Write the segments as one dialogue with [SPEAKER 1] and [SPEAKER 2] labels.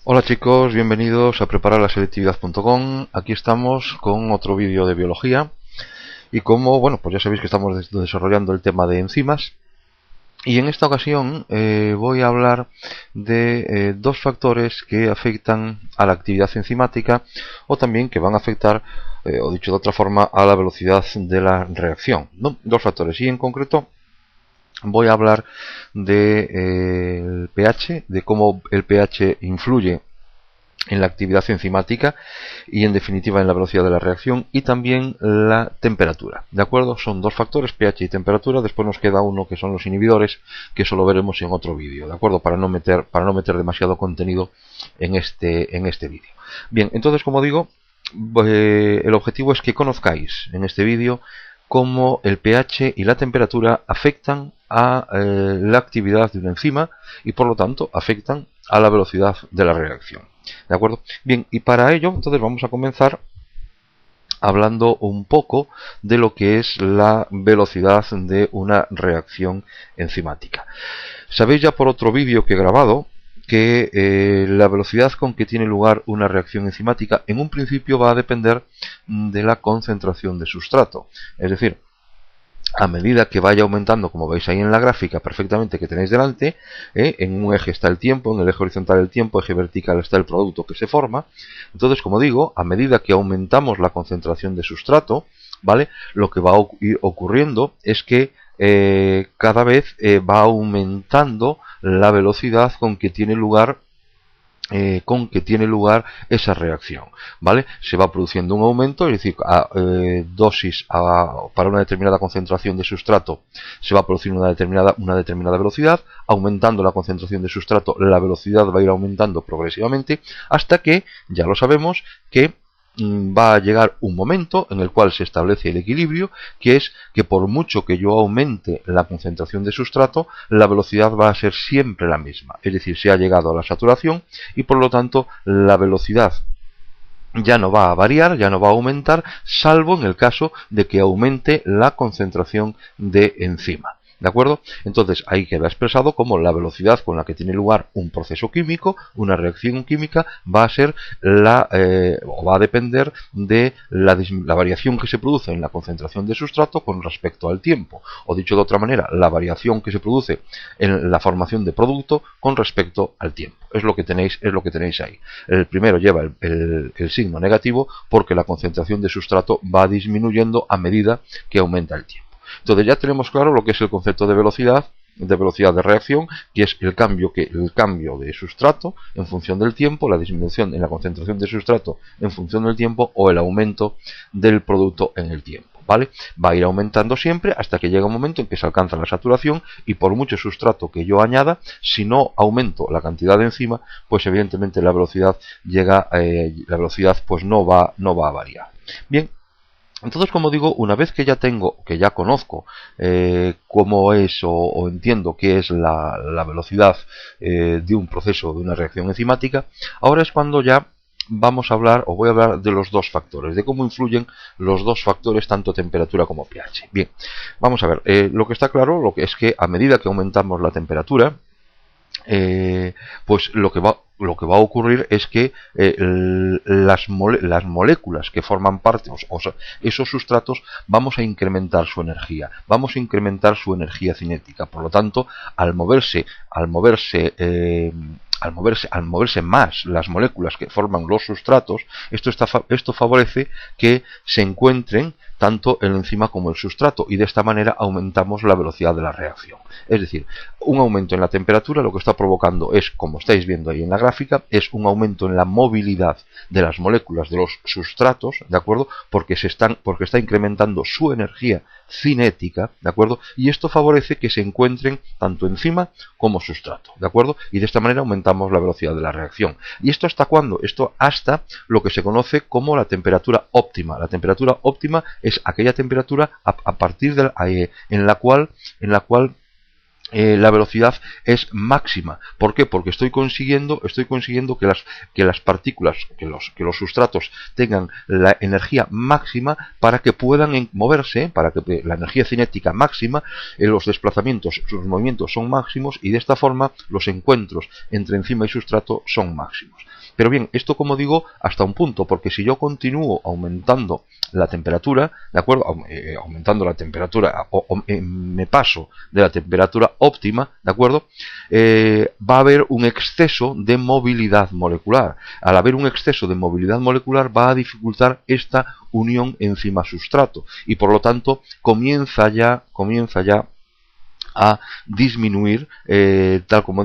[SPEAKER 1] Hola chicos, bienvenidos a prepararlaselectividad.com. Aquí estamos con otro vídeo de biología y como, bueno, pues ya sabéis que estamos desarrollando el tema de enzimas y en esta ocasión voy a hablar de dos factores que afectan a la actividad enzimática o también que van a afectar, o dicho de otra forma, a la velocidad de la reacción, ¿no? Dos factores y en concreto voy a hablar del pH, de cómo el pH influye en la actividad enzimática y en definitiva en la velocidad de la reacción, y también la temperatura. ¿De acuerdo? Son dos factores, pH y temperatura. Después nos queda uno que son los inhibidores, que eso lo veremos en otro vídeo, ¿de acuerdo? Para no meter demasiado contenido en este vídeo. Bien, entonces, como digo, el objetivo es que conozcáis en este vídeo cómo el pH y la temperatura afectan a la actividad de una enzima y por lo tanto afectan a la velocidad de la reacción. ¿De acuerdo? Bien, y para ello entonces vamos a comenzar hablando un poco de lo que es la velocidad de una reacción enzimática. Sabéis ya por otro vídeo que he grabado que la velocidad con que tiene lugar una reacción enzimática en un principio va a depender de la concentración de sustrato. Es decir, a medida que vaya aumentando, como veis ahí en la gráfica perfectamente que tenéis delante, en un eje está el tiempo, en el eje horizontal el tiempo, eje vertical está el producto que se forma. Entonces, como digo, a medida que aumentamos la concentración de sustrato, ¿vale? Lo que va a ir ocurriendo es que cada vez va aumentando la velocidad con que tiene lugar esa reacción, ¿vale? Se va produciendo un aumento, es decir, para una determinada concentración de sustrato se va a producir una determinada velocidad. Aumentando la concentración de sustrato, la velocidad va a ir aumentando progresivamente hasta que, ya lo sabemos, que va a llegar un momento en el cual se establece el equilibrio, que es que por mucho que yo aumente la concentración de sustrato, la velocidad va a ser siempre la misma. Es decir, se ha llegado a la saturación y por lo tanto la velocidad ya no va a variar, ya no va a aumentar, salvo en el caso de que aumente la concentración de enzima. ¿De acuerdo? Entonces ahí queda expresado como la velocidad con la que tiene lugar un proceso químico, una reacción química, va a ser o va a depender de la variación que se produce en la concentración de sustrato con respecto al tiempo. O dicho de otra manera, la variación que se produce en la formación de producto con respecto al tiempo. Es lo que tenéis ahí. El primero lleva el signo negativo porque la concentración de sustrato va disminuyendo a medida que aumenta el tiempo. Entonces ya tenemos claro lo que es el concepto de velocidad de reacción, que es el cambio de sustrato en función del tiempo, la disminución en la concentración de sustrato en función del tiempo o el aumento del producto en el tiempo. ¿Vale? Va a ir aumentando siempre hasta que llega un momento en que se alcanza la saturación y por mucho sustrato que yo añada, si no aumento la cantidad de enzima, pues evidentemente la velocidad pues no va a variar. Bien. Entonces, como digo, una vez que ya conozco cómo es o entiendo qué es la velocidad de un proceso, de una reacción enzimática, ahora es cuando ya vamos a hablar, o voy a hablar de los dos factores, de cómo influyen los dos factores, tanto temperatura como pH. Bien, vamos a ver, lo que está claro es que a medida que aumentamos la temperatura, pues lo que va a ocurrir es que las moléculas que forman parte, o sea, esos sustratos, vamos a incrementar su energía, cinética. Por lo tanto, al moverse más las moléculas que forman los sustratos, esto favorece que se encuentren tanto el enzima como el sustrato, y de esta manera aumentamos la velocidad de la reacción. Es decir, un aumento en la temperatura lo que está provocando es, como estáis viendo ahí en la gráfica, es un aumento en la movilidad de las moléculas de los sustratos, ¿de acuerdo? Porque está incrementando su energía cinética, ¿de acuerdo? Y esto favorece que se encuentren tanto enzima como sustrato, ¿de acuerdo? Y de esta manera aumentamos la velocidad de la reacción. ¿Y esto hasta cuándo? Esto hasta lo que se conoce como la temperatura óptima. La temperatura óptima es aquella temperatura a partir de en la cual la velocidad es máxima. ¿Por qué? Porque estoy consiguiendo que las partículas, que los sustratos tengan la energía máxima para que puedan moverse, para que la energía cinética máxima, los desplazamientos, sus movimientos son máximos, y de esta forma los encuentros entre enzima y sustrato son máximos. Pero bien, esto, como digo, hasta un punto, porque si yo continúo aumentando la temperatura, ¿de acuerdo? Aumentando la temperatura, me paso de la temperatura óptima, ¿de acuerdo? Va a haber un exceso de movilidad molecular. Al haber un exceso de movilidad molecular, va a dificultar esta unión enzima-sustrato, y por lo tanto comienza ya a disminuir, tal como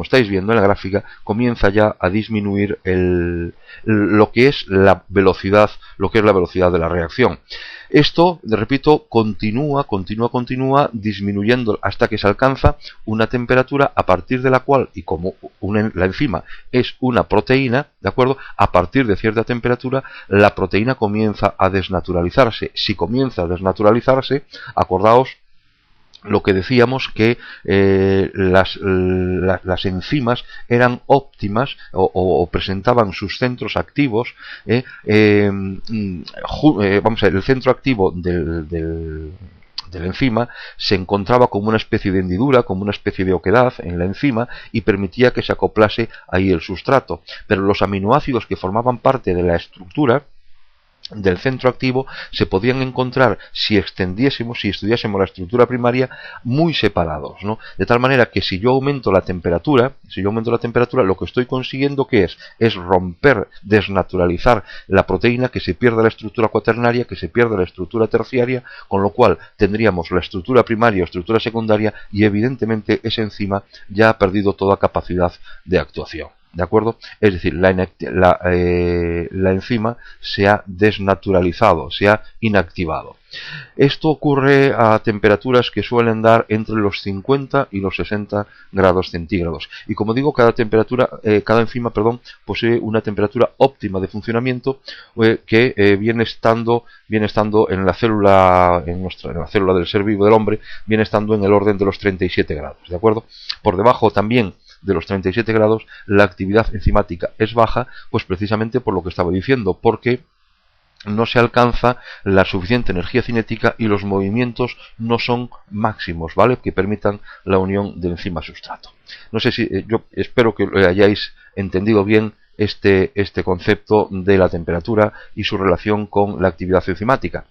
[SPEAKER 1] estáis viendo en la gráfica, comienza ya a disminuir lo que es la velocidad de la reacción. Esto, repito, continúa disminuyendo hasta que se alcanza una temperatura a partir de la cual, y como la enzima es una proteína, ¿de acuerdo? A partir de cierta temperatura, la proteína comienza a desnaturalizarse. Si comienza a desnaturalizarse, acordaos lo que decíamos, que las enzimas eran óptimas o presentaban sus centros activos, vamos a ver, el centro activo de la enzima se encontraba como una especie de hendidura, como una especie de oquedad en la enzima, y permitía que se acoplase ahí el sustrato. Pero los aminoácidos que formaban parte de la estructura del centro activo se podían encontrar, si estudiásemos la estructura primaria, muy separados, ¿no? De tal manera que si yo aumento la temperatura, lo que estoy consiguiendo, ¿qué es romper, desnaturalizar la proteína, que se pierda la estructura cuaternaria, que se pierda la estructura terciaria, con lo cual tendríamos la estructura primaria o estructura secundaria, y evidentemente esa enzima ya ha perdido toda capacidad de actuación. ¿De acuerdo? Es decir, la enzima se ha desnaturalizado, se ha inactivado. Esto ocurre a temperaturas que suelen dar entre los 50 y los 60 grados centígrados. Y como digo, cada enzima, posee una temperatura óptima de funcionamiento, que viene estando en la célula, en la célula del ser vivo del hombre, viene estando en el orden de los 37 grados. ¿De acuerdo? Por debajo también de los 37 grados, la actividad enzimática es baja, pues precisamente por lo que estaba diciendo, porque no se alcanza la suficiente energía cinética y los movimientos no son máximos, ¿vale?, que permitan la unión de enzima-sustrato. No sé si, yo espero que hayáis entendido bien este concepto de la temperatura y su relación con la actividad enzimática.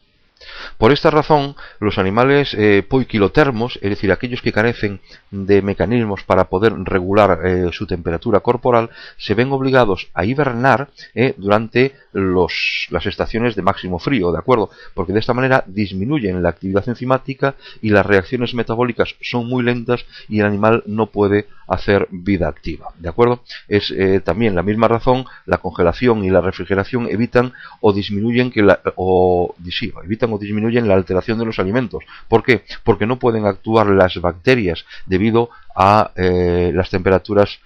[SPEAKER 1] Por esta razón, los animales poiquilotermos, es decir, aquellos que carecen de mecanismos para poder regular su temperatura corporal, se ven obligados a hibernar durante las estaciones de máximo frío, ¿de acuerdo? Porque de esta manera disminuyen la actividad enzimática y las reacciones metabólicas son muy lentas y el animal no puede hacer vida activa, ¿de acuerdo? Es también la misma razón, la congelación y la refrigeración evitan o disminuyen o disminuyen la alteración de los alimentos. ¿Por qué? Porque no pueden actuar las bacterias debido a las temperaturas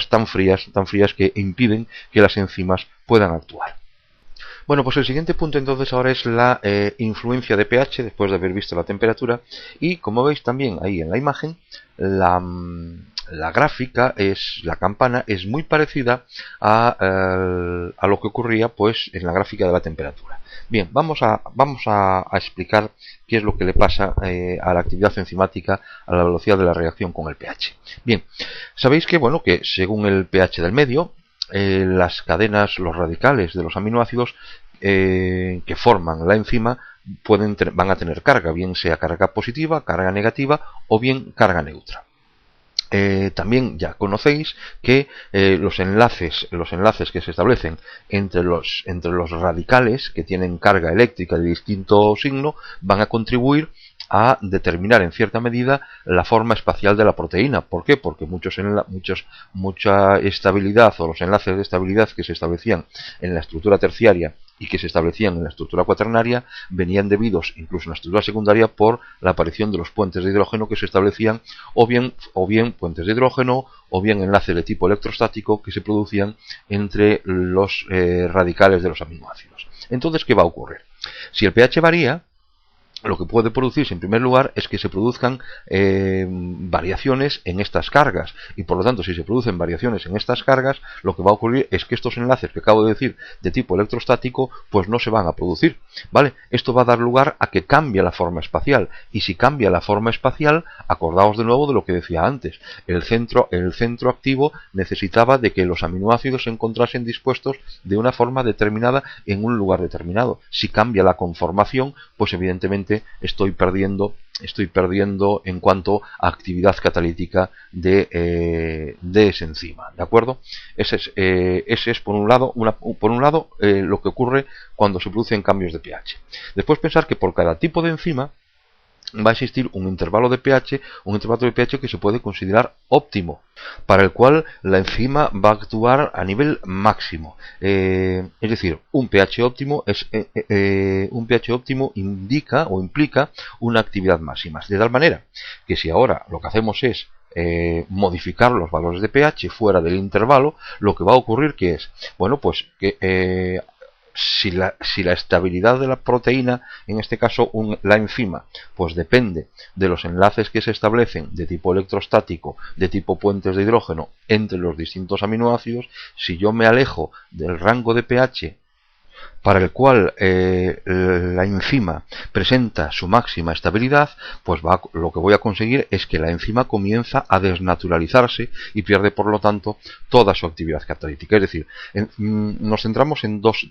[SPEAKER 1] tan frías que impiden que las enzimas puedan actuar. Bueno, pues el siguiente punto entonces ahora es la influencia de pH después de haber visto la temperatura, y como veis también ahí en la imagen, la gráfica, la campana es muy parecida a lo que ocurría pues en la gráfica de la temperatura. Bien, vamos a explicar qué es lo que le pasa a la actividad enzimática a la velocidad de la reacción con el pH. Bien, sabéis que, bueno, que según el pH del medio, las cadenas, los radicales de los aminoácidos que forman la enzima van a tener carga, bien sea carga positiva, carga negativa o bien carga neutra. También ya conocéis que los enlaces que se establecen entre los radicales que tienen carga eléctrica de distinto signo van a contribuir a determinar en cierta medida la forma espacial de la proteína. ¿Por qué? Porque mucha estabilidad, o los enlaces de estabilidad que se establecían en la estructura terciaria y que se establecían en la estructura cuaternaria venían debidos incluso en la estructura secundaria por la aparición de los puentes de hidrógeno que se establecían, o bien puentes de hidrógeno, o bien enlaces de tipo electrostático que se producían entre los radicales de los aminoácidos. Entonces, ¿qué va a ocurrir? Si el pH varía, lo que puede producirse en primer lugar es que se produzcan variaciones en estas cargas, y por lo tanto, si se producen variaciones en estas cargas, lo que va a ocurrir es que estos enlaces que acabo de decir de tipo electrostático pues no se van a producir, ¿vale? Esto va a dar lugar a que cambie la forma espacial, y si cambia la forma espacial, acordaos de nuevo de lo que decía antes, el centro activo necesitaba de que los aminoácidos se encontrasen dispuestos de una forma determinada en un lugar determinado. Si cambia la conformación, pues evidentemente estoy perdiendo en cuanto a actividad catalítica de ese enzima, ¿de acuerdo? Ese es por un lado, lo que ocurre cuando se producen cambios de pH. Después pensar que por cada tipo de enzima va a existir un intervalo de pH que se puede considerar óptimo, para el cual la enzima va a actuar a nivel máximo. Es decir, un pH óptimo indica o implica una actividad máxima. De tal manera que si ahora lo que hacemos es modificar los valores de pH fuera del intervalo, lo que va a ocurrir que es, bueno, pues que si la estabilidad de la proteína, en este caso la enzima, pues depende de los enlaces que se establecen de tipo electrostático, de tipo puentes de hidrógeno entre los distintos aminoácidos, si yo me alejo del rango de pH para el cual la enzima presenta su máxima estabilidad, pues lo que voy a conseguir es que la enzima comienza a desnaturalizarse y pierde por lo tanto toda su actividad catalítica. Es decir, nos centramos en dos,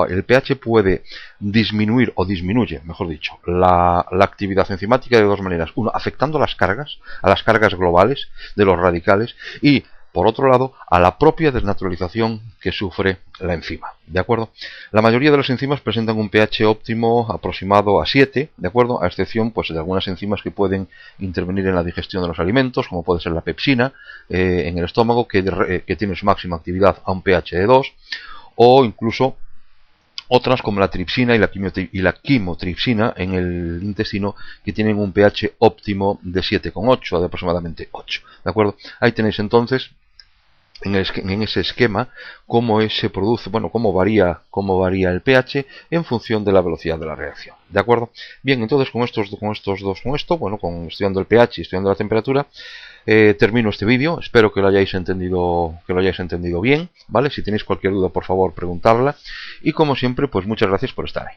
[SPEAKER 1] el pH puede disminuir o disminuye, mejor dicho, la actividad enzimática de dos maneras. Uno, afectando a las cargas globales de los radicales, y por otro lado, a la propia desnaturalización que sufre la enzima, ¿de acuerdo? La mayoría de las enzimas presentan un pH óptimo aproximado a 7, ¿de acuerdo? A excepción pues de algunas enzimas que pueden intervenir en la digestión de los alimentos, como puede ser la pepsina en el estómago, que tiene su máxima actividad a un pH de 2, o incluso otras como la tripsina y la quimotripsina en el intestino, que tienen un pH óptimo de 7,8 de aproximadamente 8, ¿de acuerdo? Ahí tenéis entonces en ese esquema cómo se produce, bueno, cómo varía el pH en función de la velocidad de la reacción, ¿de acuerdo? Bien, entonces con estudiando el pH y estudiando la temperatura, termino este vídeo. Espero que lo hayáis entendido bien, ¿vale? Si tenéis cualquier duda, por favor, preguntarla, y como siempre, pues muchas gracias por estar ahí.